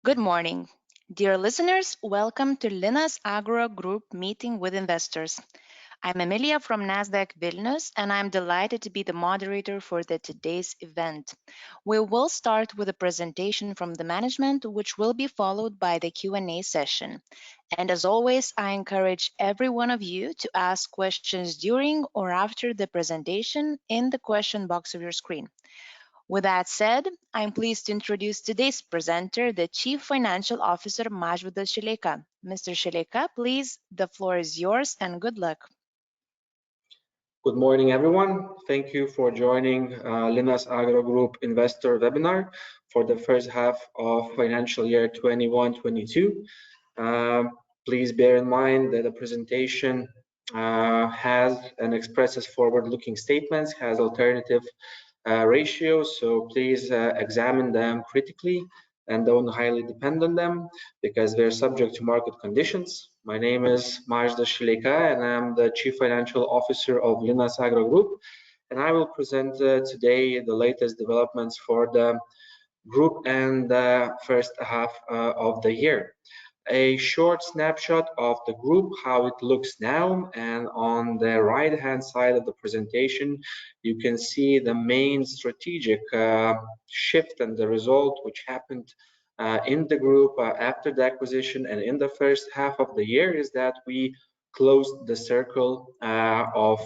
Good morning. Dear listeners, welcome to Linas Agro Group meeting with investors. I'm Emilia from Nasdaq Vilnius, and I'm delighted to be the moderator for today's event. We will start with a presentation from the management, which will be followed by the Q&A session. And as always, I encourage every one of you to ask questions during or after the presentation in the question box of your screen. With that said, I'm pleased to introduce today's presenter, the Chief Financial Officer, Mažvydas Šileika. Mr. Šileika, please, the floor is yours and good luck. Good morning, everyone. Thank you for joining Linas Agro Group investor webinar for the first half of financial year 21-22. Please bear in mind that the presentation has and expresses forward-looking statements, has alternative ratios, so please examine them critically and don't highly depend on them because they're subject to market conditions. My name is Mažvydas Šileika and I'm the Chief Financial Officer of Linas Agro Group, and I will present today the latest developments for the group and the first half of the year. A short snapshot of the group, how it looks now, and on the right hand side of the presentation you can see the main strategic shift and the result which happened in the group after the acquisition and in the first half of the year is that we closed the circle of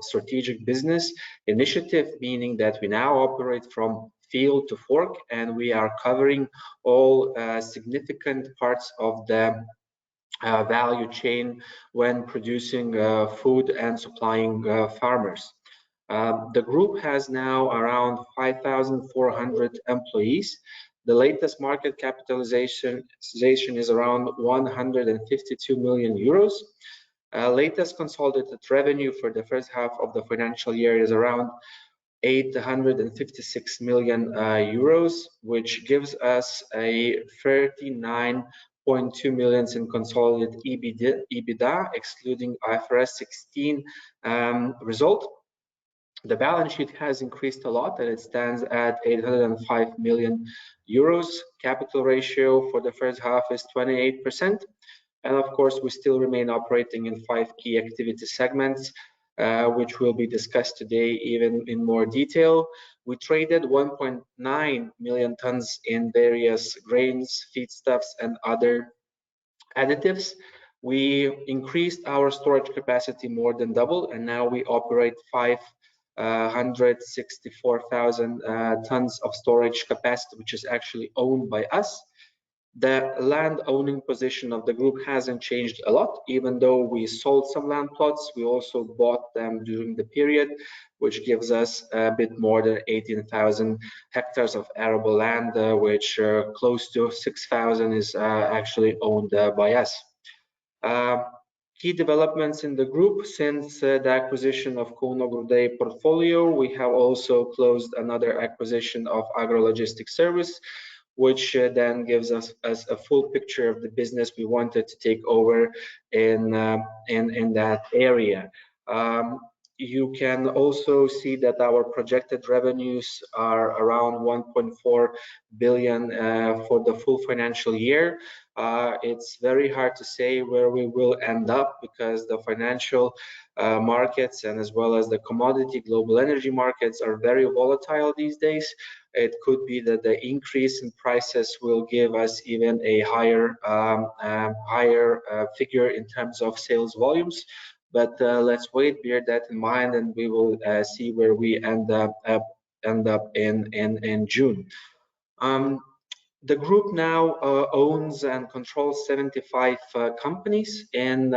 strategic business initiative, meaning that we now operate from field to fork, and we are covering all significant parts of the value chain when producing food and supplying farmers. The group has now around 5,400 employees. The latest market capitalization is around 152 million euros. Latest consolidated revenue for the first half of the financial year is around 856 million euros, which gives us a 39.2 million in consolidated EBITDA, excluding IFRS 16 result. The balance sheet has increased a lot and it stands at 805 million euros. Capital ratio for the first half is 28%. And of course, we still remain operating in 5 key activity segments, which will be discussed today even in more detail. We traded 1.9 million tons in various grains, feedstuffs, and other additives. We increased our storage capacity more than double, and now we operate 564,000 tons of storage capacity, which is actually owned by us. The land owning position of the group hasn't changed a lot, even though we sold some land plots. We also bought them during the period, which gives us a bit more than 18,000 hectares of arable land, which close to 6,000 is actually owned by us. Key developments in the group since the acquisition of Kauno Grūdai portfolio. We have also closed another acquisition of Agro Logistics Service, which then gives us a full picture of the business we wanted to take over in that area. You can also see that our projected revenues are around 1.4 billion for the full financial year. It's very hard to say where we will end up because the financial markets and as well as the commodity global energy markets are very volatile these days. It could be that the increase in prices will give us even a higher figure in terms of sales volumes. But let's wait, bear that in mind, and we will see where we end up in June. The group now owns and controls 75 companies in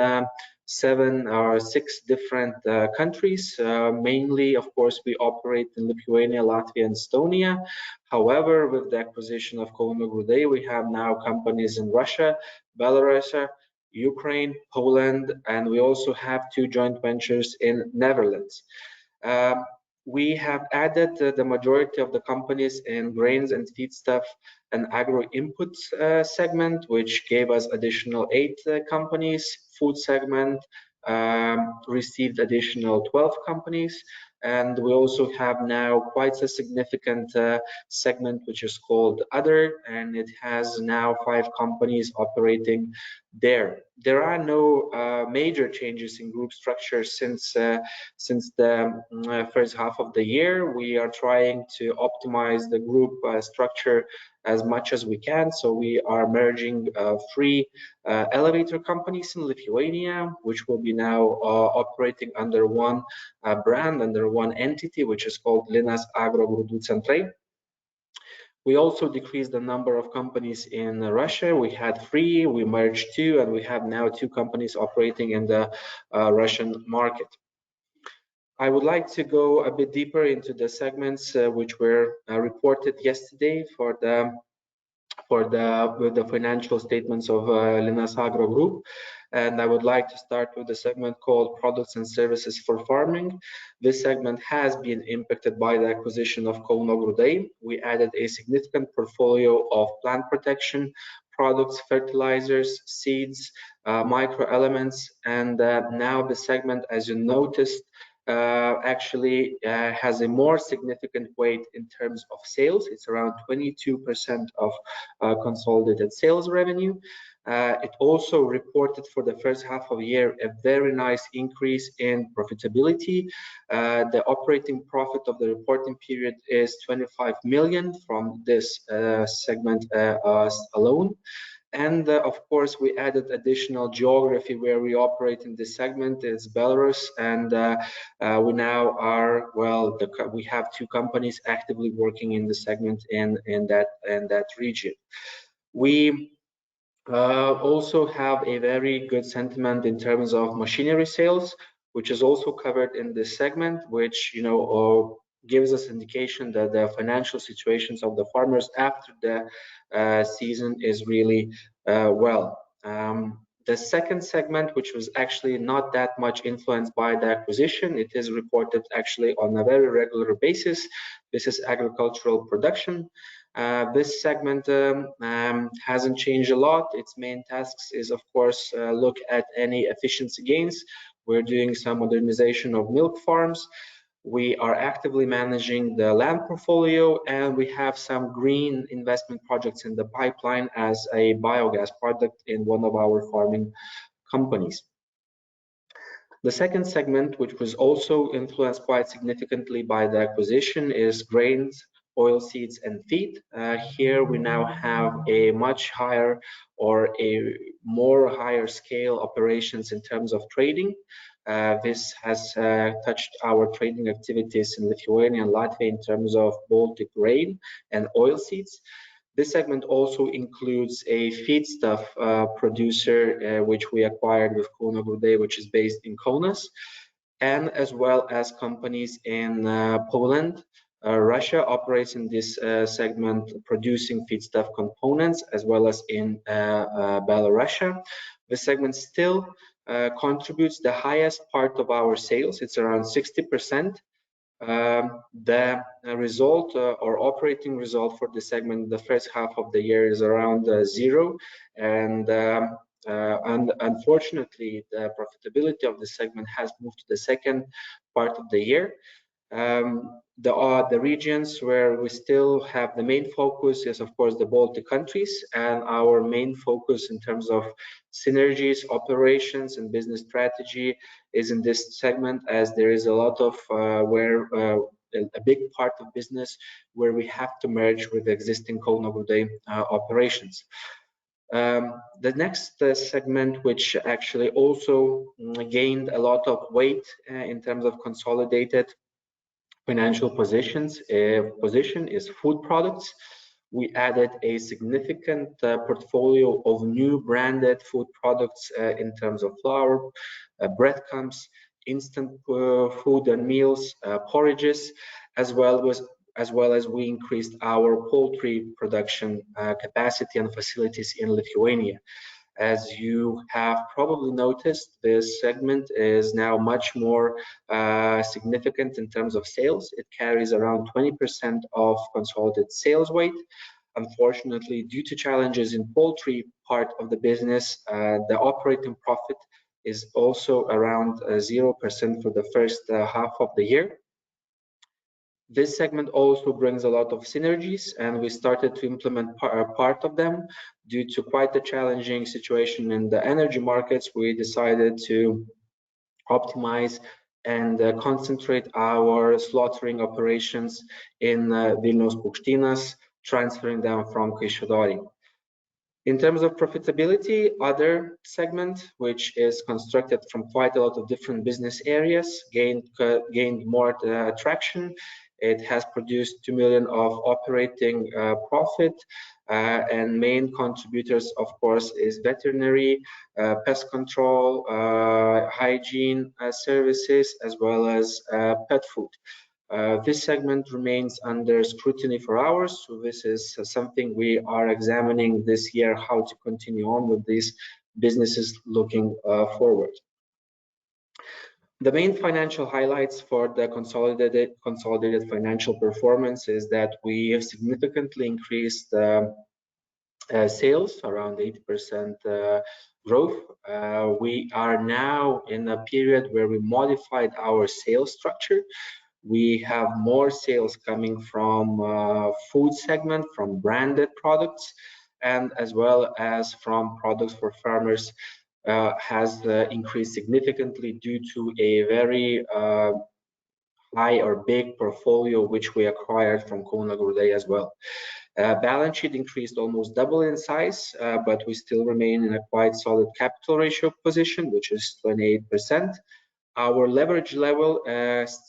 7 or 6 different countries. Mainly, of course, we operate in Lithuania, Latvia, and Estonia. However, with the acquisition of Kauno Grūdai, we have now companies in Russia, Belarus, Ukraine, Poland, and we also have 2 joint ventures in Netherlands. We have added the majority of the companies in grains and feedstuff and agro inputs segment, which gave us additional 8 companies. Food segment received additional 12 companies. And we also have now quite a significant segment which is called Other, and it has now 5 companies operating there. There are no major changes in group structure since the first half of the year. We are trying to optimize the group structure as much as we can. So we are merging 3 elevator companies in Lithuania, which will be now operating under one brand, under one entity, which is called Linas Agro Group. We also decreased the number of companies in Russia. We had 3, we merged 2, and we have now 2 companies operating in the Russian market. I would like to go a bit deeper into the segments which were reported yesterday with the financial statements of Linas Agro Group. And I would like to start with the segment called Products and Services for Farming. This segment has been impacted by the acquisition of Kauno Grūdai. We added a significant portfolio of plant protection products, fertilizers, seeds, micro elements, and now the segment, as you noticed, actually has a more significant weight in terms of sales. It's around 22% of consolidated sales revenue. It also reported for the first half of the year a very nice increase in profitability. The operating profit of the reporting period is 25 million from this segment alone. And of course, we added additional geography where we operate in this segment. It's Belarus, and we now are, well, we have 2 companies actively working in the segment in that region. We also have a very good sentiment in terms of machinery sales, which is also covered in this segment, which gives us indication that the financial situations of the farmers after the season is really well. The second segment, which was actually not that much influenced by the acquisition, it is reported actually on a very regular basis. This is agricultural production. This segment hasn't changed a lot. Its main tasks is, of course, look at any efficiency gains. We're doing some modernization of milk farms. We are actively managing the land portfolio, and we have some green investment projects in the pipeline as a biogas product in one of our farming companies. The second segment, which was also influenced quite significantly by the acquisition, is grains, oilseeds, and feed. Here we now have a much higher or a more higher scale operations in terms of trading. This has touched our trading activities in Lithuania and Latvia in terms of Baltic grain and oilseeds. This segment also includes a feedstuff producer, which we acquired with Kauno Grūdai, which is based in Kaunas, and as well as companies in Poland. Russia operates in this segment producing feedstuff components, as well as in Belarus. This segment still contributes the highest part of our sales. It's around 60%. The result or operating result for the segment the first half of the year is around 0, and unfortunately the profitability of the segment has moved to the second part of the year. The regions where we still have the main focus is, of course, the Baltic countries, and our main focus in terms of synergies, operations, and business strategy is in this segment, as there is a lot of a big part of business where we have to merge with the existing Kauno Grūdai operations. The next segment, which actually also gained a lot of weight in terms of consolidated financial position is food products. We added a significant portfolio of new branded food products in terms of flour, breadcrumbs, instant food and meals, porridges, as well as we increased our poultry production capacity and facilities in Lithuania. As you have probably noticed, this segment is now much more significant in terms of sales. It carries around 20% of consolidated sales weight. Unfortunately, due to challenges in poultry part of the business, the operating profit is also around 0% for the first half of the year. This segment also brings a lot of synergies, and we started to implement part of them. Due to quite a challenging situation in the energy markets, we decided to optimize and concentrate our slaughtering operations in Vilnius Paukštynas, transferring them from Kaišiadorį. In terms of profitability, other segment, which is constructed from quite a lot of different business areas, gained more traction. It has produced 2 million of operating profit, and main contributors, of course, is veterinary, pest control, hygiene services, as well as pet food. This segment remains under scrutiny for ours, so this is something we are examining this year, how to continue on with these businesses looking forward. The main financial highlights for the consolidated financial performance is that we have significantly increased sales, around 80% growth. We are now in a period where we modified our sales structure. We have more sales coming from food segment, from branded products, and as well as from products for farmers has increased significantly due to a very high or big portfolio which we acquired from Kauno Grūdai as well. Balance sheet increased almost double in size, but we still remain in a quite solid capital ratio position, which is 28%. Our leverage level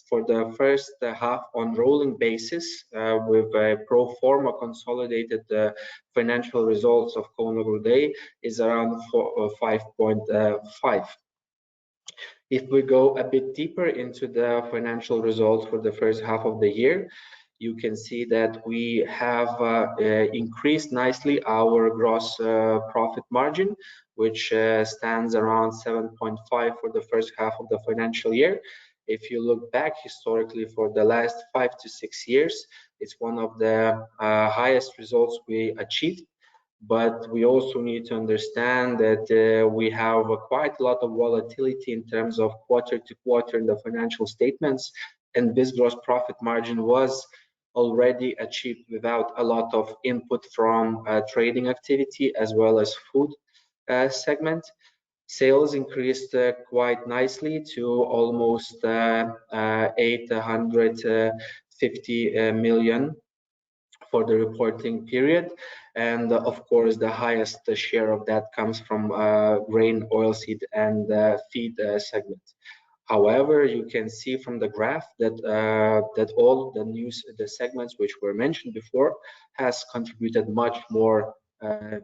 for the first half on rolling basis with a pro forma consolidated financial results of Kauno Grūdai is around 5.5. If we go a bit deeper into the financial results for the first half of the year, you can see that we have increased nicely our gross profit margin, which stands around 7.5 for the first half of the financial year. If you look back historically for the last 5 to 6 years, it's one of the highest results we achieved. But we also need to understand that we have quite a lot of volatility in terms of quarter to quarter in the financial statements, and this gross profit margin was already achieved without a lot of input from trading activity as well as food segment. Sales increased quite nicely to almost 850 million for the reporting period, and of course the highest share of that comes from grain, oilseed, and feed segment. However, you can see from the graph that that all the segments which were mentioned before has contributed much more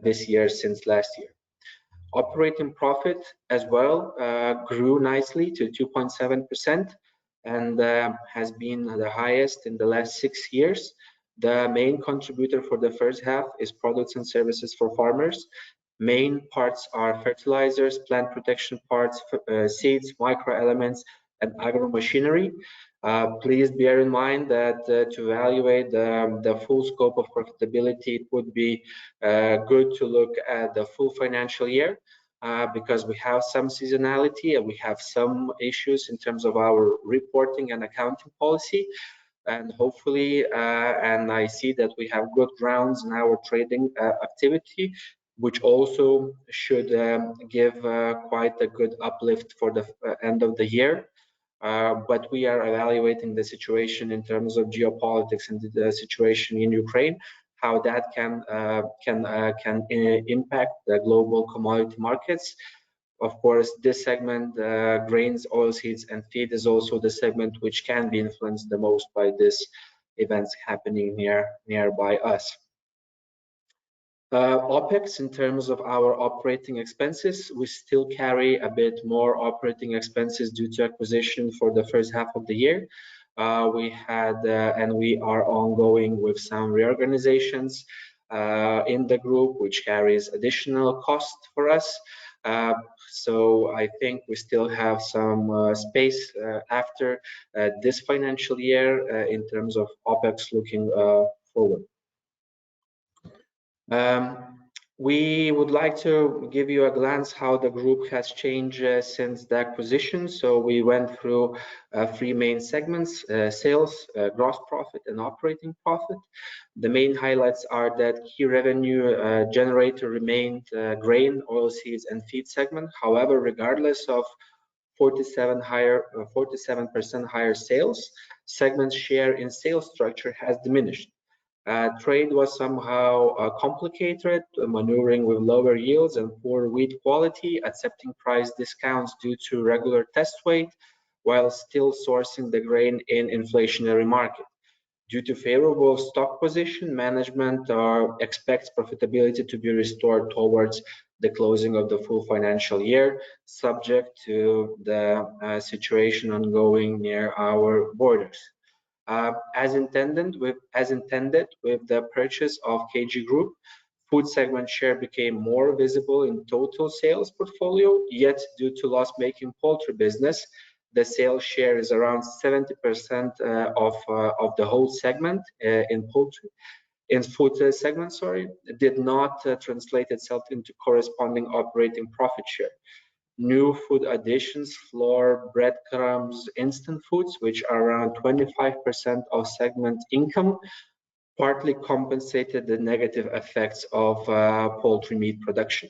this year since last year. Operating profit as well grew nicely to 2.7% and has been the highest in the last 6 years. The main contributor for the first half is products and services for farmers. Main parts are fertilizers, plant protection parts, seeds, microelements, and agro machinery. Please bear in mind that to evaluate the full scope of profitability, it would be good to look at the full financial year because we have some seasonality and we have some issues in terms of our reporting and accounting policy. And hopefully, and I see that we have good grounds in our trading activity, which also should give quite a good uplift for the end of the year. But we are evaluating the situation in terms of geopolitics and the situation in Ukraine, how that can impact the global commodity markets. Of course, this segment, grains, oilseeds, and feed, is also the segment which can be influenced the most by these events happening nearby us. OPEX, in terms of our operating expenses, we still carry a bit more operating expenses due to acquisition for the first half of the year. We had and we are ongoing with some reorganizations in the group, which carries additional cost for us. So I think we still have some space after this financial year in terms of OPEX looking forward. We would like to give you a glance how the group has changed since the acquisition. So we went through three main segments, sales, gross profit, and operating profit. The main highlights are that key revenue generator remained grain, oilseeds, and feed segment. However, regardless of 47% higher sales, segment share in sales structure has diminished. Trade was somehow complicated, maneuvering with lower yields and poor wheat quality, accepting price discounts due to regular test weight, while still sourcing the grain in inflationary market. Due to favorable stock position, management expects profitability to be restored towards the closing of the full financial year, subject to the situation ongoing near our borders. As intended with the purchase of KG Group, food segment share became more visible in total sales portfolio, yet due to loss-making poultry business, the sales share is around 70% of the whole segment in poultry. In food segment, did not translate itself into corresponding operating profit share. New food additions, flour, breadcrumbs, instant foods, which are around 25% of segment income, partly compensated the negative effects of poultry meat production.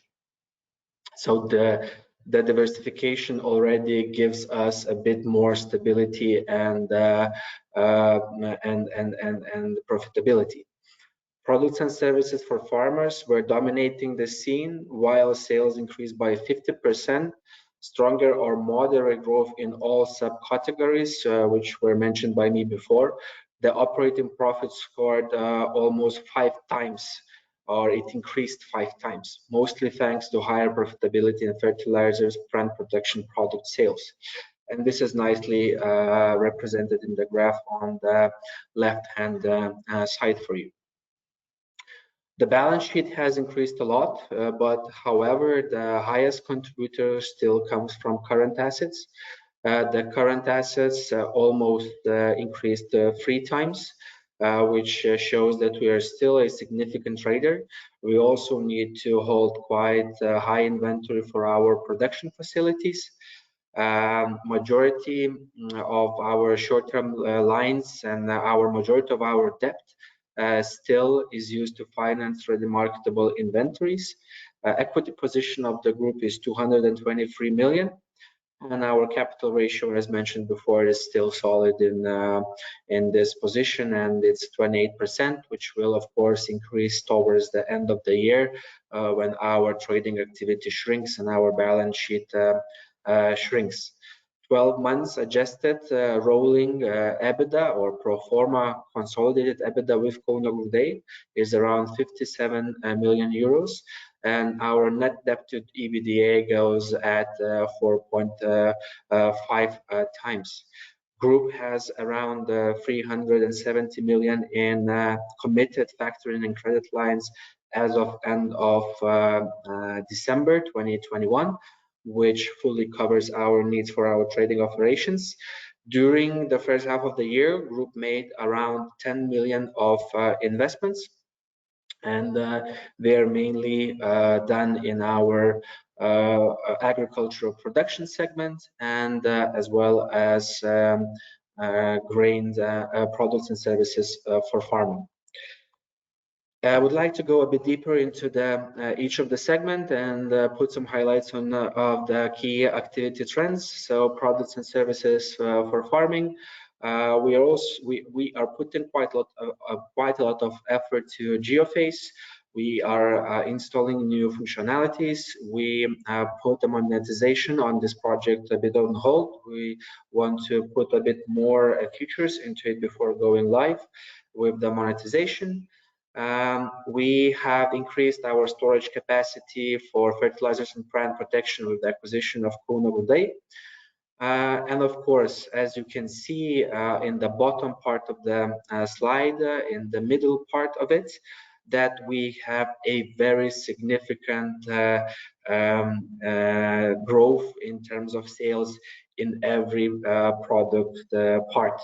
So the diversification already gives us a bit more stability and profitability. Products and services for farmers were dominating the scene, while sales increased by 50%. Stronger or moderate growth in all subcategories, which were mentioned by me before. The operating profit scored almost 5 times, or it increased 5 times, mostly thanks to higher profitability in fertilizers, plant protection product sales. And this is nicely represented in the graph on the left-hand side for you. The balance sheet has increased a lot, but however, the highest contributor still comes from current assets. The current assets almost increased 3 times, which shows that we are still a significant trader. We also need to hold quite high inventory for our production facilities. Majority of our short-term lines and our majority of our debt still is used to finance ready marketable inventories. Equity position of the group is 223 million, and our capital ratio, as mentioned before, is still solid in this position, and it's 28%, which will of course increase towards the end of the year when our trading activity shrinks and our balance sheet shrinks. 12 months adjusted rolling EBITDA or pro forma consolidated EBITDA with Kauno Grūdai is around 57 million euros, and our net debt to EBITDA goes at 4.5 times. Group has around 370 million in committed factoring and credit lines as of end of December 2021, which fully covers our needs for our trading operations. During the first half of the year, group made around 10 million of investments, and they are mainly done in our agricultural production segment, and as well as grains products and services for farming. I would like to go a bit deeper into each of the segment and put some highlights on of the key activity trends. So products and services for farming. We are putting quite a lot of effort to geophase. We are installing new functionalities. We put the monetization on this project a bit on hold. We want to put a bit more features into it before going live with the monetization. We have increased our storage capacity for fertilizers and plant protection with the acquisition of Kauno Grūdai. And of course, as you can see in the bottom part of the slide, in the middle part of it, that we have a very significant growth in terms of sales in every product part.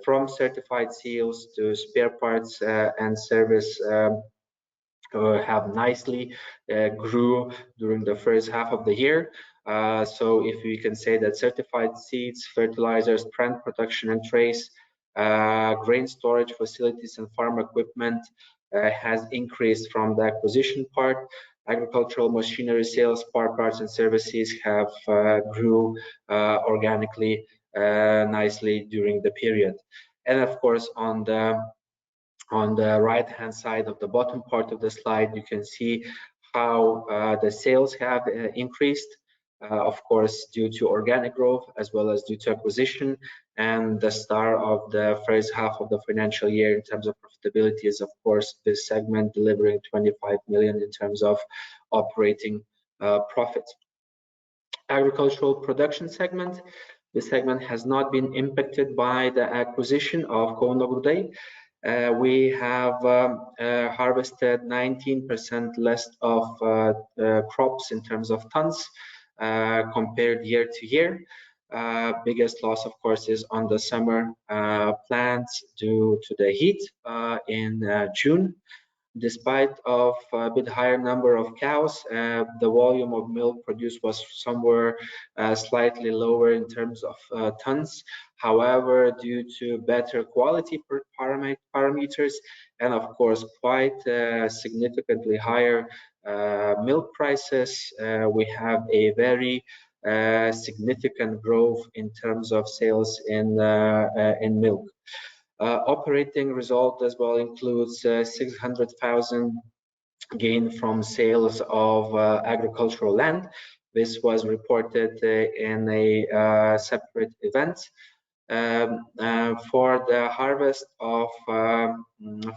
From certified seals to spare parts and service have nicely grew during the first half of the year. So if we can say that certified seeds, fertilizers, plant production and trace, grain storage facilities and farm equipment has increased from the acquisition part. Agricultural machinery sales, parts and services have grew organically nicely during the period. And of course, on the right hand side of the bottom part of the slide, you can see how the sales have increased, of course, due to organic growth as well as due to acquisition. And the star of the first half of the financial year in terms of profitability is, of course, this segment delivering 25 million in terms of operating profit. Agricultural production segment. This segment has not been impacted by the acquisition of Kauno Grūdai. We have harvested 19% less of crops in terms of tons compared year to year. Biggest loss, of course, is on the summer plants due to the heat in June. Despite of a bit higher number of cows, the volume of milk produced was somewhere slightly lower in terms of tons. However, due to better quality parameters and of course quite significantly higher milk prices, we have a very significant growth in terms of sales in milk. Operating result as well includes 600,000 gain from sales of agricultural land. This was reported in a separate event. For the harvest of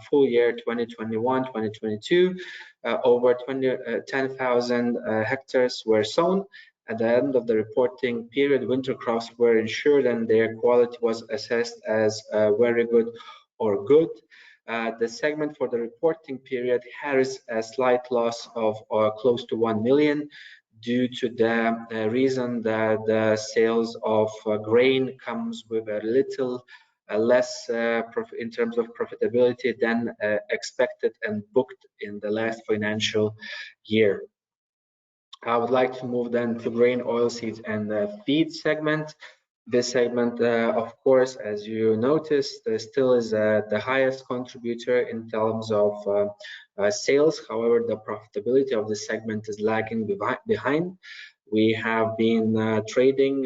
full year 2021-2022, over 10,000 hectares were sown. At the end of the reporting period, winter crops were insured and their quality was assessed as very good or good. The segment for the reporting period has a slight loss of close to 1 million due to the reason that the sales of grain comes with a little less in terms of profitability than expected and booked in the last financial year. I would like to move then to grain, oilseeds, and feed segment. This segment, of course, as you noticed, still is the highest contributor in terms of sales. However, the profitability of this segment is lagging behind. We have been trading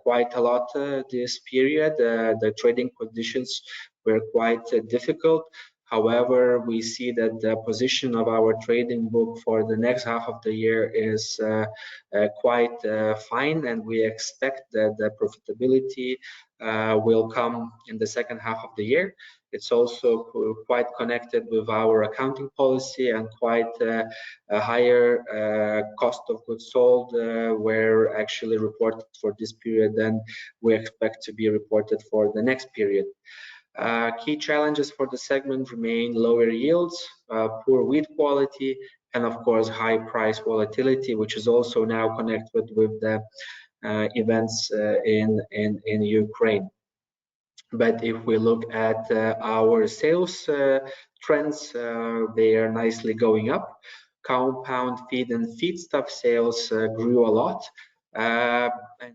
quite a lot this period. The trading conditions were quite difficult. However, we see that the position of our trading book for the next half of the year is quite fine, and we expect that the profitability will come in the second half of the year. It's also quite connected with our accounting policy, and quite a higher cost of goods sold were actually reported for this period than we expect to be reported for the next period. Key challenges for the segment remain lower yields, poor wheat quality, and of course high price volatility, which is also now connected with the events in Ukraine. But if we look at our sales trends, they are nicely going up. Compound feed and feedstuff sales grew a lot, and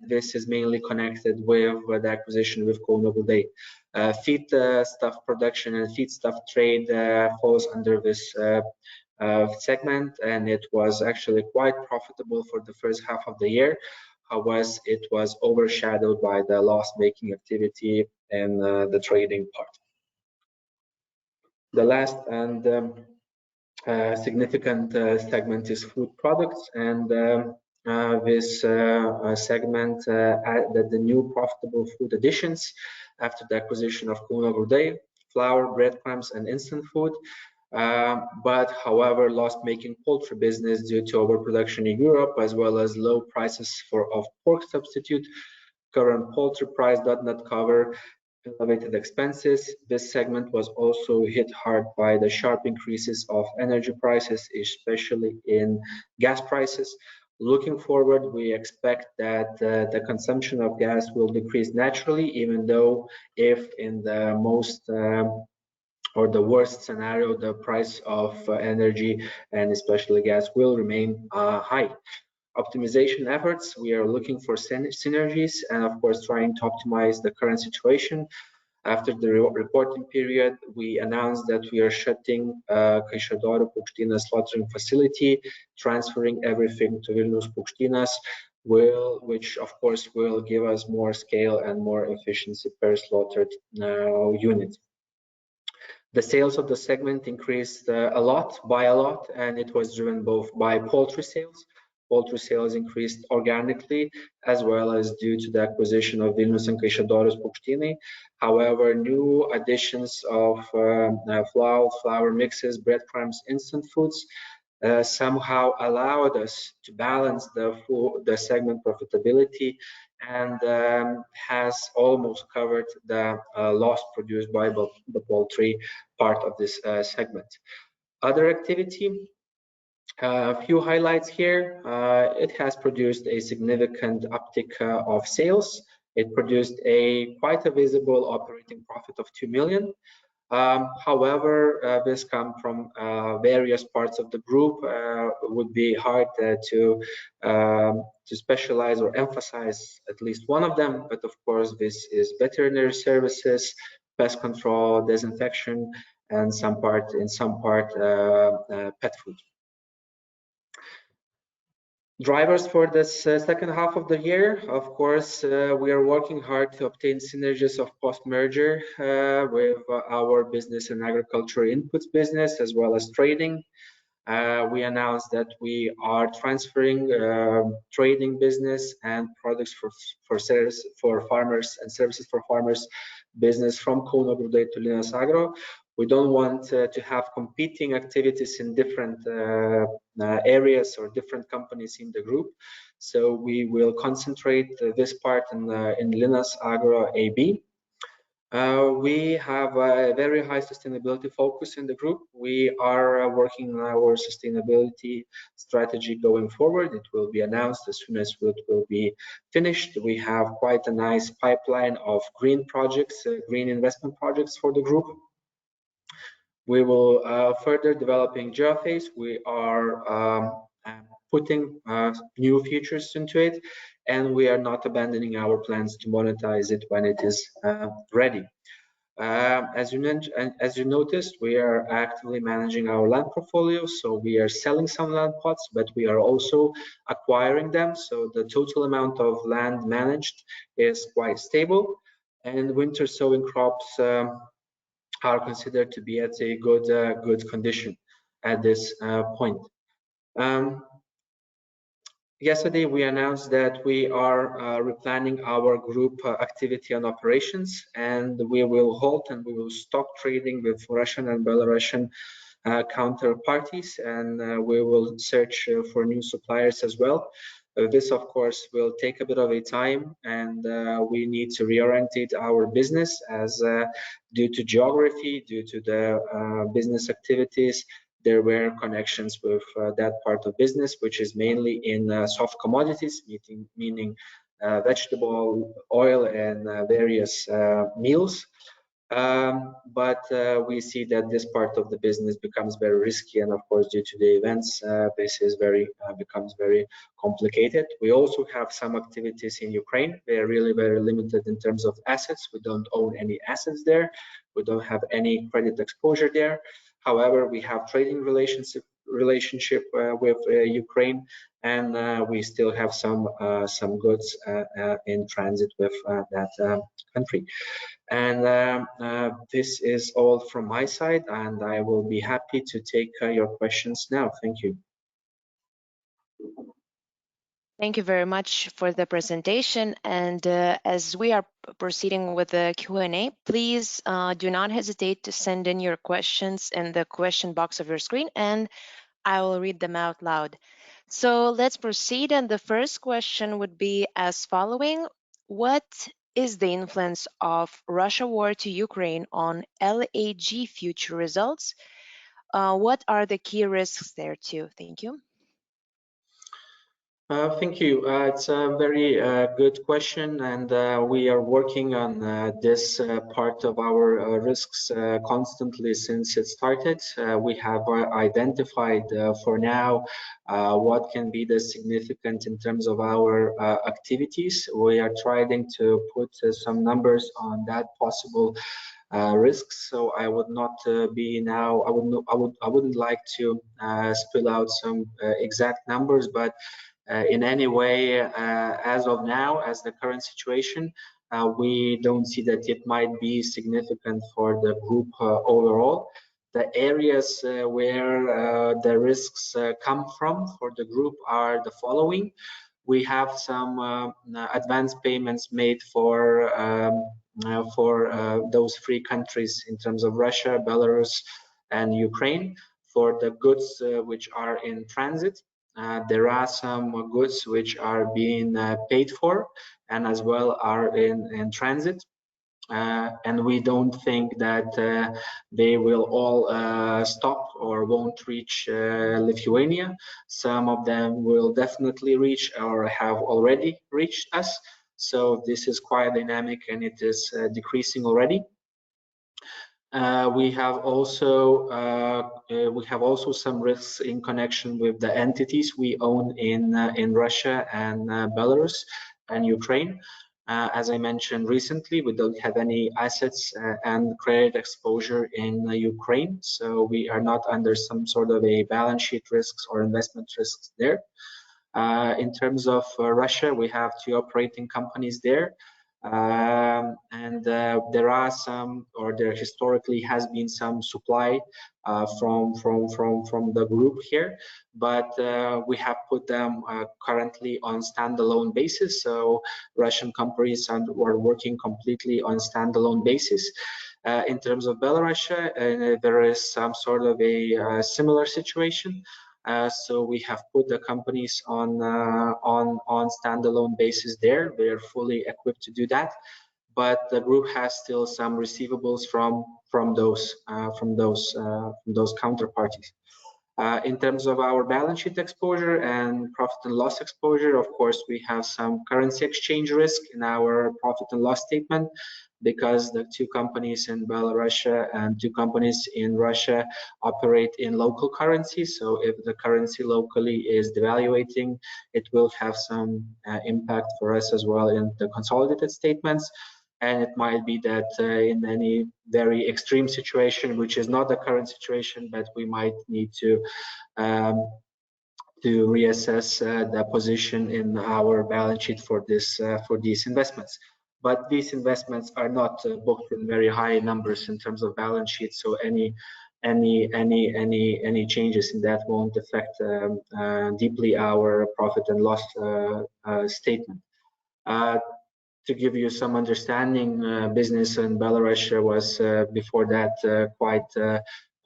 this is mainly connected with the acquisition with Kauno Grūdai. Feed stuff production and feedstuff trade falls under this segment, and it was actually quite profitable for the first half of the year. However, it was overshadowed by the loss-making activity and the trading part. The last and significant segment is food products, and this segment added the new profitable food additions after the acquisition of Kauno Grūdai: flour, breadcrumbs, and instant food. But however, loss-making poultry business due to overproduction in Europe, as well as low prices of pork substitute. Current poultry price does not cover elevated expenses. This segment was also hit hard by the sharp increases of energy prices, especially in gas prices. Looking forward, we expect that the consumption of gas will decrease naturally, even though if in the most or the worst scenario, the price of energy and especially gas will remain high. Optimization efforts, we are looking for synergies and of course trying to optimize the current situation. After the reporting period, we announced that we are shutting Kaišiadorių Paukštynas slaughtering facility, transferring everything to Vilnius Paukštynas, which of course will give us more scale and more efficiency per slaughtered unit. The sales of the segment increased by a lot, and it was driven both by poultry sales. Poultry sales increased organically, as well as due to the acquisition of Vilnius and Kaišiadorių Paukštynai. However, new additions of flour mixes, breadcrumbs, instant foods somehow allowed us to balance the segment profitability and has almost covered the loss produced by the poultry part of this segment. Other activity, a few highlights here. It has produced a significant uptick of sales. It produced quite a visible operating profit of 2 million. However, this comes from various parts of the group. It would be hard to specialize or emphasize at least one of them, but of course this is veterinary services, pest control, disinfection, and in some part pet food. Drivers for this second half of the year, of course, we are working hard to obtain synergies of post-merger with our business and agriculture inputs business, as well as trading. We announced that we are transferring trading business and products for farmers and services for farmers business from Kauno Grūdai to Linas Agro. We don't want to have competing activities in different areas or different companies in the group. So we will concentrate this part in Linas Agro AB. We have a very high sustainability focus in the group. We are working on our sustainability strategy going forward. It will be announced as soon as it will be finished. We have quite a nice pipeline of green projects, green investment projects for the group. We will further developing geophase. We are putting new features into it, and we are not abandoning our plans to monetize it when it is ready. As you noticed, we are actively managing our land portfolio. So we are selling some land plots, but we are also acquiring them. So the total amount of land managed is quite stable, and winter sowing crops are considered to be at a good condition at this point. Yesterday, we announced that we are replanning our group activity and operations, and we will halt and we will stop trading with Russian and Belarusian counterparties, and we will search for new suppliers as well. This, of course, will take a bit of a time, and we need to reorientate our business as due to geography, due to the business activities, there were connections with that part of business, which is mainly in soft commodities, meaning vegetable oil and various meals. But we see that this part of the business becomes very risky, and of course, due to the events, this is becomes very complicated. We also have some activities in Ukraine. They are really very limited in terms of assets. We don't own any assets there. We don't have any credit exposure there. However, we have trading relationship with Ukraine, and we still have some goods in transit with that country. And this is all from my side, and I will be happy to take your questions now. Thank you. Thank you very much for the presentation. And as we are proceeding with the Q&A, please do not hesitate to send in your questions in the question box of your screen, and I will read them out loud. So let's proceed. And the first question would be as following. What is the influence of Russia war to Ukraine on LAG future results? What are the key risks there too? Thank you. Thank you. It's a very good question, and we are working on this part of our risks constantly since it started. We have identified for now what can be the significant in terms of our activities. We are trying to put some numbers on that possible risks. So I would not be now. I wouldn't like to spill out some exact numbers, but in any way, as of now, as the current situation, we don't see that it might be significant for the group overall. The areas where the risks come from for the group are the following. We have some advance payments made for those three countries in terms of Russia, Belarus, and Ukraine for the goods which are in transit. There are some goods which are being paid for and as well are in transit. And we don't think that they will all stop or won't reach Lithuania. Some of them will definitely reach or have already reached us. So this is quite dynamic and it is decreasing already. We have also some risks in connection with the entities we own in Russia and Belarus and Ukraine. As I mentioned recently, we don't have any assets and credit exposure in Ukraine, so we are not under some sort of a balance sheet risks or investment risks there. In terms of Russia, we have two operating companies there. And there are some, or there historically has been some supply from the group here, but we have put them currently on standalone basis. So Russian companies are working completely on standalone basis. In terms of Belarus, there is some sort of a similar situation. So we have put the companies on standalone basis there. They are fully equipped to do that, but the group has still some receivables from those counterparties. In terms of our balance sheet exposure and profit and loss exposure, of course, we have some currency exchange risk in our profit and loss statement because the two companies in Belarus and two companies in Russia operate in local currency. So if the currency locally is devaluating, it will have some impact for us as well in the consolidated statements. And it might be that in any very extreme situation, which is not the current situation, but we might need to reassess the position in our balance sheet for these investments. But these investments are not booked in very high numbers in terms of balance sheet, so any changes in that won't affect deeply our profit and loss statement. To give you some understanding, business in Belarus was before that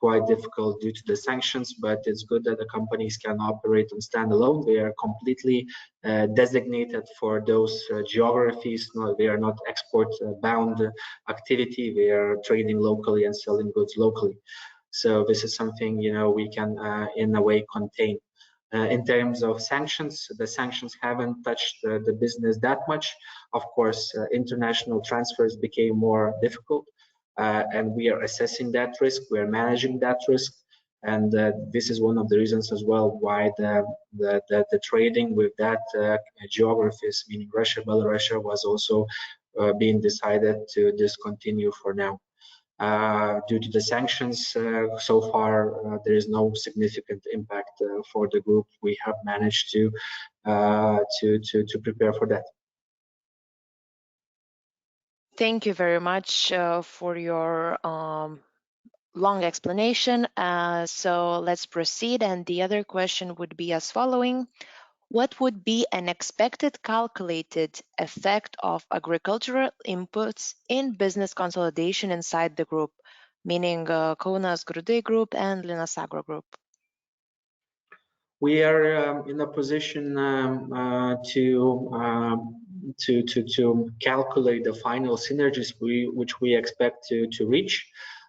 quite difficult due to the sanctions, but it's good that the companies can operate on standalone. They are completely designated for those geographies. No, they are not export-bound activity. They are trading locally and selling goods locally. So this is something we can in a way contain. In terms of sanctions, the sanctions haven't touched the business that much. Of course, international transfers became more difficult, and we are assessing that risk. We are managing that risk, and this is one of the reasons as well why the trading with that geographies, meaning Russia, Belarus, was also being decided to discontinue for now. Due to the sanctions, so far there is no significant impact for the group. We have managed to prepare for that. Thank you very much for your long explanation. So let's proceed. And the other question would be as following. What would be an expected calculated effect of agricultural inputs in business consolidation inside the group, meaning Kaunas Grūdai Group and Linas Agro Group? We are in a position to calculate the final synergies which we expect to reach.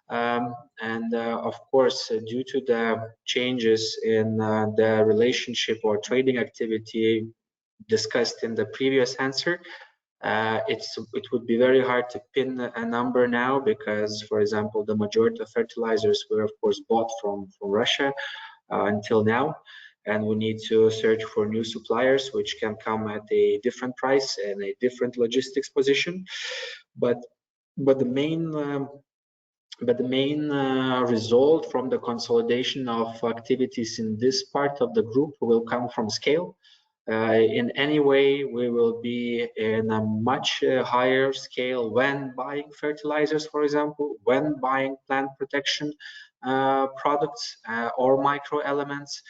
And of course, due to the changes in the relationship or trading activity discussed in the previous answer, it would be very hard to pin a number now because, for example, the majority of fertilizers were, of course, bought from Russia until now, and we need to search for new suppliers, which can come at a different price and a different logistics position. But but the main result from the consolidation of activities in this part of the group will come from scale. In any way, we will be in a much higher scale when buying fertilizers, for example, when buying plant protection products or micro elements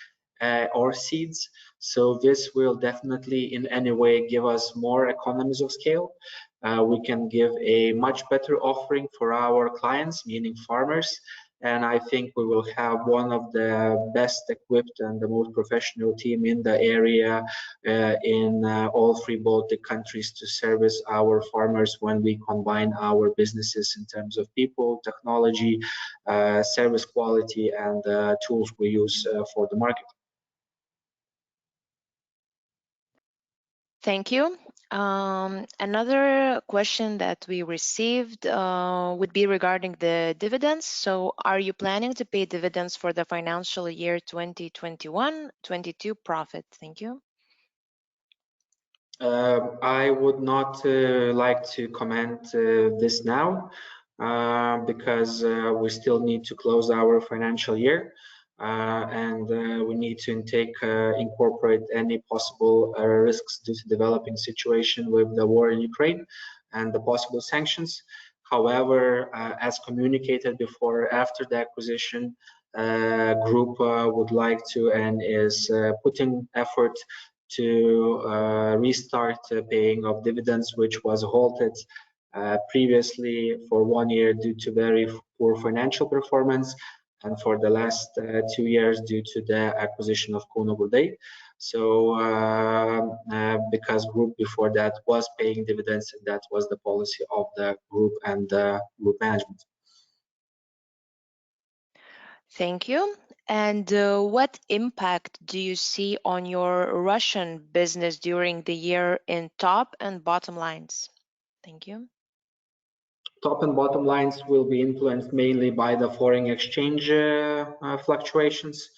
or seeds. So this will definitely in any way give us more economies of scale. We can give a much better offering for our clients, meaning farmers. And I think we will have one of the best equipped and the most professional team in the area in all three Baltic countries to service our farmers when we combine our businesses in terms of people, technology, service quality, and tools we use for the market. Thank you. Another question that we received would be regarding the dividends. So, are you planning to pay dividends for the financial year 2021-22 profit? Thank you. I would not like to comment this now because we still need to close our financial year and we need to incorporate any possible risks due to developing situation with the war in Ukraine and the possible sanctions. However, as communicated before, after the acquisition, group would like to and is putting effort to restart paying of dividends, which was halted previously for 1 year due to very poor financial performance, and for the last 2 years due to the acquisition of Kauno Grūdai. So because group before that was paying dividends, that was the policy of the group and the group management. Thank you. And what impact do you see on your Russian business during the year in top and bottom lines? Thank you. Top and bottom lines will be influenced mainly by the foreign exchange fluctuations,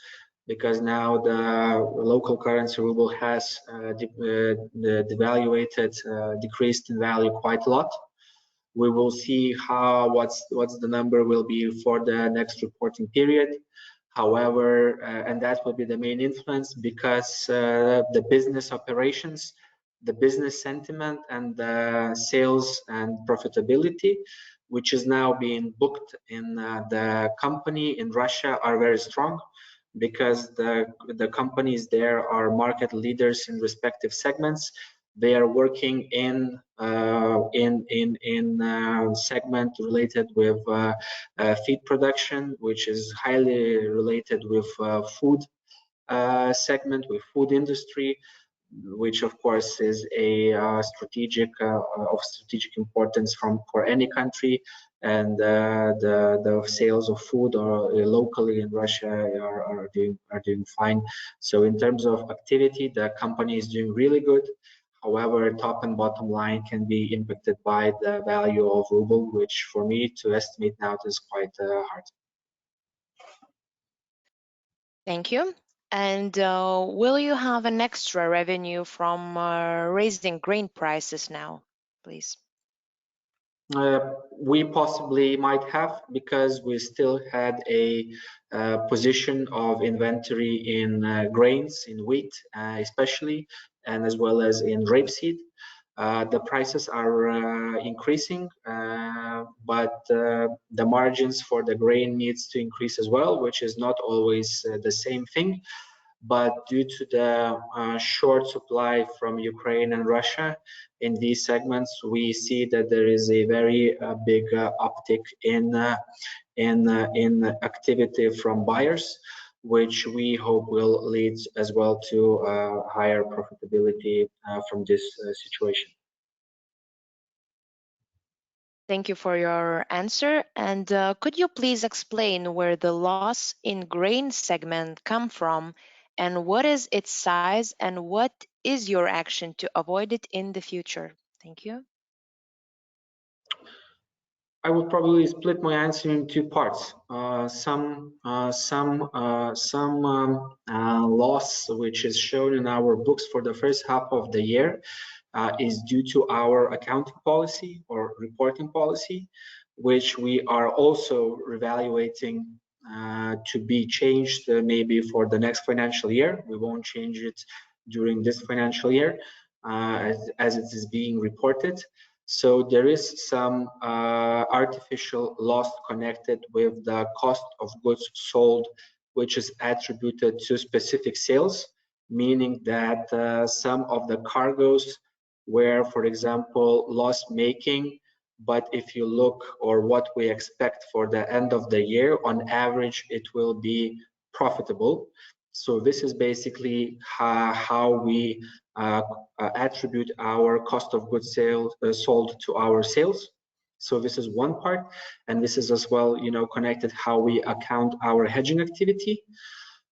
because now the local currency ruble has devaluated, decreased in value quite a lot. We will see what's the number will be for the next reporting period. However, and that will be the main influence because the business operations, the business sentiment, and the sales and profitability, which is now being booked in the company in Russia, are very strong because the companies there are market leaders in respective segments. They are working in segment related with feed production, which is highly related with food segment, with food industry, which of course is a strategic of strategic importance for any country. And the sales of food or locally in Russia are doing fine. So in terms of activity, the company is doing really good. However, top and bottom line can be impacted by the value of ruble, which for me to estimate now is quite hard. Thank you. And will you have an extra revenue from raising grain prices now, please? We possibly might have, because we still had a position of inventory in grains, in wheat especially, and as well as in rapeseed. The prices are increasing, but the margins for the grain needs to increase as well, which is not always the same thing. But due to the short supply from Ukraine and Russia in these segments, we see that there is a very big uptick in activity from buyers, which we hope will lead as well to higher profitability from this situation. Thank you for your answer. And could you please explain where the loss in grain segment come from, and what is its size, and what is your action to avoid it in the future? Thank you. I would probably split my answer in two parts. Some loss which is shown in our books for the first half of the year is due to our accounting policy or reporting policy, which we are also reevaluating to be changed maybe for the next financial year. We won't change it during this financial year as it is being reported. So there is some artificial loss connected with the cost of goods sold, which is attributed to specific sales, meaning that some of the cargoes were, for example, loss making. But if you look or what we expect for the end of the year, on average, it will be profitable. So this is basically how we attribute our cost of goods sold to our sales. So this is one part, and this is as well, connected how we account our hedging activity.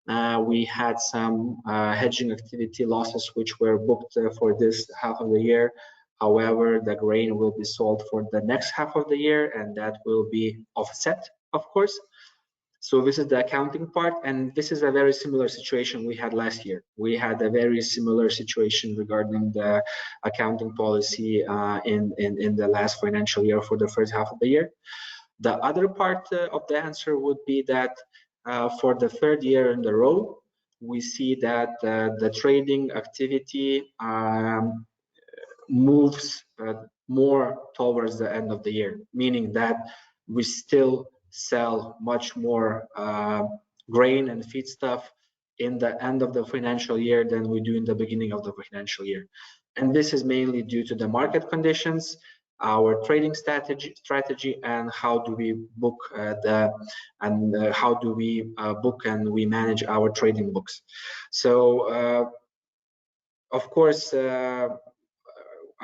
We had some hedging activity losses which were booked for this half of the year. However, the grain will be sold for the next half of the year, and that will be offset, of course. So this is the accounting part, and this is a very similar situation we had last year. We had a very similar situation regarding the accounting policy in the last financial year for the first half of the year. The other part of the answer would be that for the third year in a row, we see that the trading activity moves more towards the end of the year, meaning that we still sell much more grain and feedstuff in the end of the financial year than we do in the beginning of the financial year. And this is mainly due to the market conditions, our trading strategy, and how do we book book and we manage our trading books. So of course,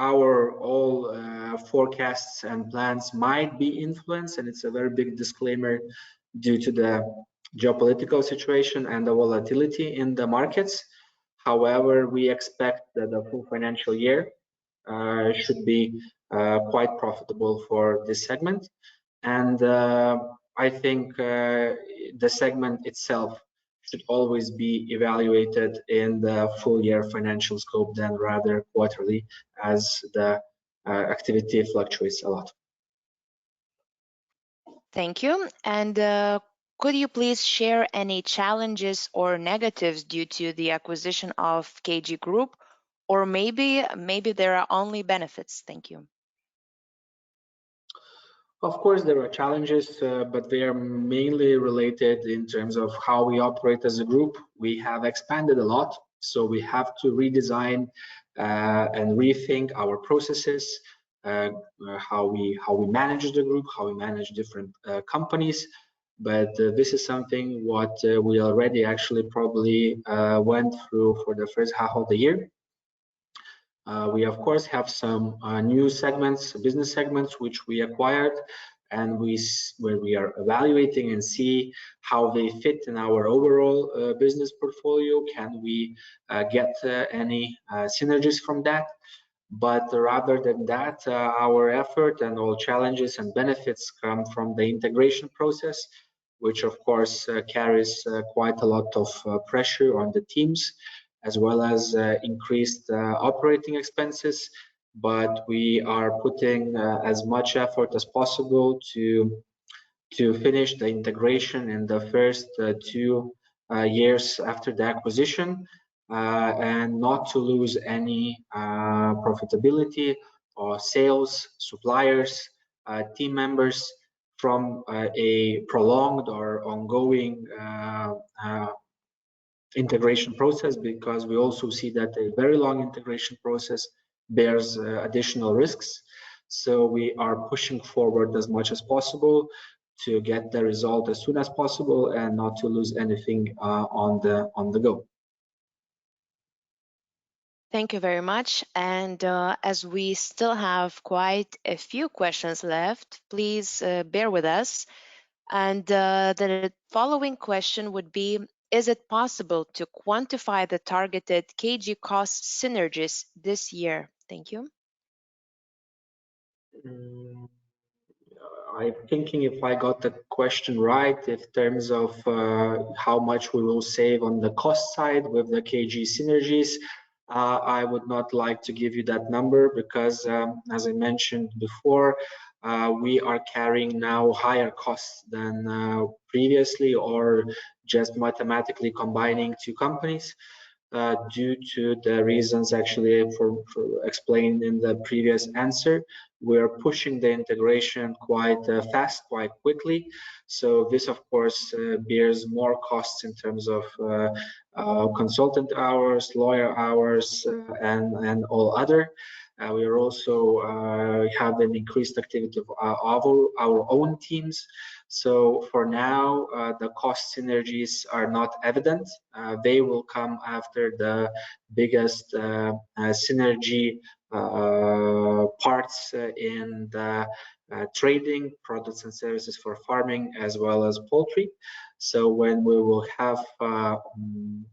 our all forecasts and plans might be influenced, and it's a very big disclaimer due to the geopolitical situation and the volatility in the markets. However, we expect that the full financial year should be quite profitable for this segment. And I think the segment itself should always be evaluated in the full year financial scope than rather quarterly, as the activity fluctuates a lot. Thank you. And could you please share any challenges or negatives due to the acquisition of KG Group, or maybe there are only benefits? Thank you. Of course, there are challenges, but they are mainly related in terms of how we operate as a group. We have expanded a lot, so we have to redesign and rethink our processes, how we manage the group, how we manage different companies. But this is something what we already actually probably went through for the first half of the year. We of course have some new segments, business segments, which we acquired, and where we are evaluating and see how they fit in our overall business portfolio. Can we get any synergies from that? But rather than that, our effort and all challenges and benefits come from the integration process, which of course carries quite a lot of pressure on the teams, as well as increased operating expenses. But we are putting as much effort as possible to finish the integration in the first 2 years after the acquisition, and not to lose any profitability or sales, suppliers, team members from a prolonged or ongoing integration process, because we also see that a very long integration process bears additional risks. So we are pushing forward as much as possible to get the result as soon as possible and not to lose anything on the go. Thank you very much. And as we still have quite a few questions left, please bear with us. And the following question would be, Is it possible to quantify the targeted kg cost synergies this year? Thank you. Mm, I'm thinking if I got the question right, in terms of how much we will save on the cost side with the KG synergies, I would not like to give you that number because, as I mentioned before, we are carrying now higher costs than previously, or just mathematically combining two companies. Due to the reasons actually for explained in the previous answer. We're pushing the integration quite fast, quite quickly. So this, of course, bears more costs in terms of consultant hours, lawyer hours, and all other. We are also have an increased activity of our own teams. So for now, the cost synergies are not evident. They will come after the biggest synergy parts in the trading, products and services for farming, as well as poultry. So when we will have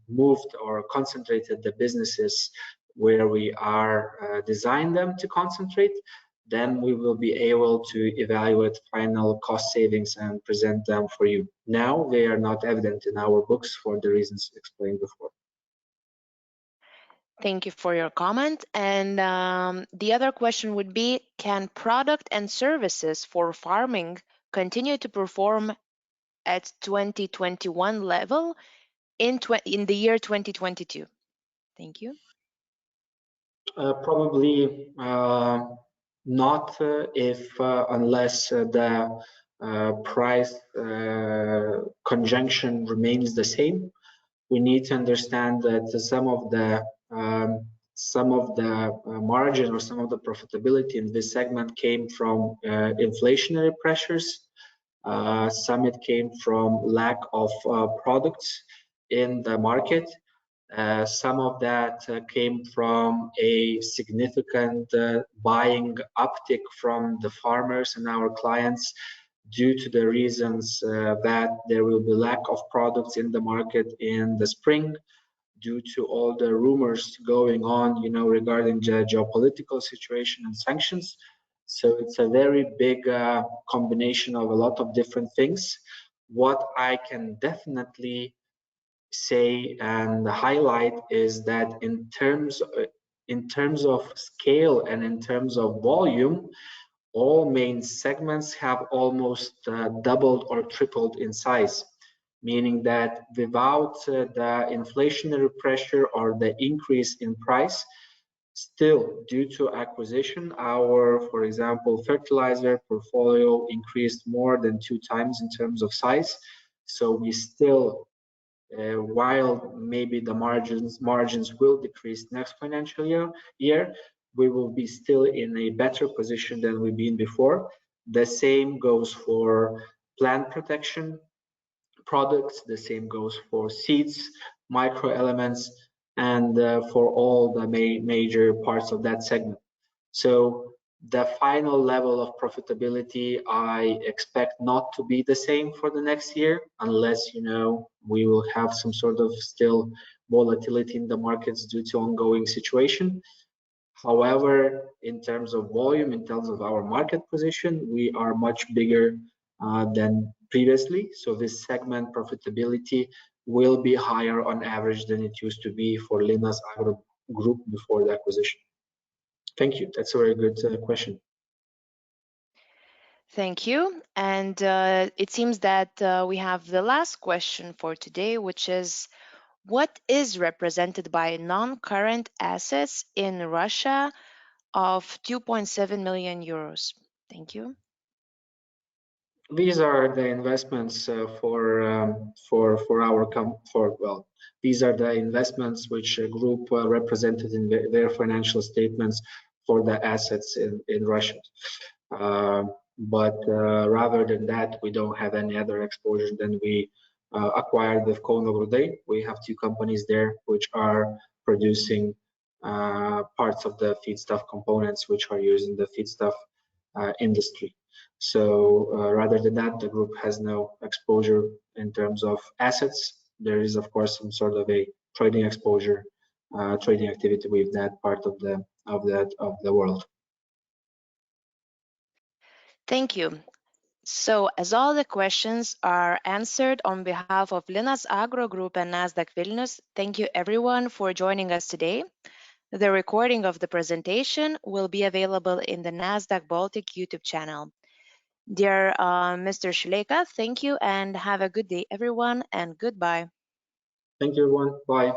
moved or concentrated the businesses where we are designed them to concentrate, then we will be able to evaluate final cost savings and present them for you. Now they are not evident in our books for the reasons explained before. Thank you for your comment. And the other question would be, can product and services for farming continue to perform at 2021 level in the year 2022? Thank you. Probably not if unless the price conjunction remains the same. We need to understand that some of the margin or some of the profitability in this segment came from inflationary pressures. Some it came from lack of products in the market. Some of that came from a significant buying uptick from the farmers and our clients due to the reasons that there will be lack of products in the market in the spring due to all the rumors going on, regarding the geopolitical situation and sanctions. So it's a very big combination of a lot of different things. What I can definitely say and highlight is that in terms of scale and in terms of volume, all main segments have almost doubled or tripled in size, meaning that without the inflationary pressure or the increase in price, still due to acquisition, our, for example, fertilizer portfolio increased more than 2 times in terms of size. So we still while maybe the margins will decrease next financial year, we will be still in a better position than we've been before. The same goes for plant protection products, the same goes for seeds, micro elements, and for all the major parts of that segment. So the final level of profitability, I expect not to be the same for the next year, unless, we will have some sort of still volatility in the markets due to ongoing situation. However, in terms of volume, in terms of our market position, we are much bigger than previously. So this segment profitability will be higher on average than it used to be for Linas Agro Group before the acquisition. Thank you. That's a very good question. Thank you. And it seems that we have the last question for today, which is, what is represented by non-current assets in Russia of 2.7 million euros? Thank you. These are the investments for our these are the investments which a group represented in their financial statements for the assets in Russia. But rather than that, we don't have any other exposure than we acquired with Kauno Grūdai. We have 2 companies there which are producing parts of the feedstuff components which are used in the feedstuff industry. So rather than that, the group has no exposure in terms of assets. there is, of course, some sort of a trading exposure, trading activity with that part of the world. Thank you. So, as all the questions are answered on behalf of Linas Agro Group and Nasdaq Vilnius, thank you everyone for joining us today. The recording of the presentation will be available in the Nasdaq Baltic YouTube channel. Dear Mr. Shuleka, thank you and have a good day, everyone, and goodbye. Thank you, everyone. Bye.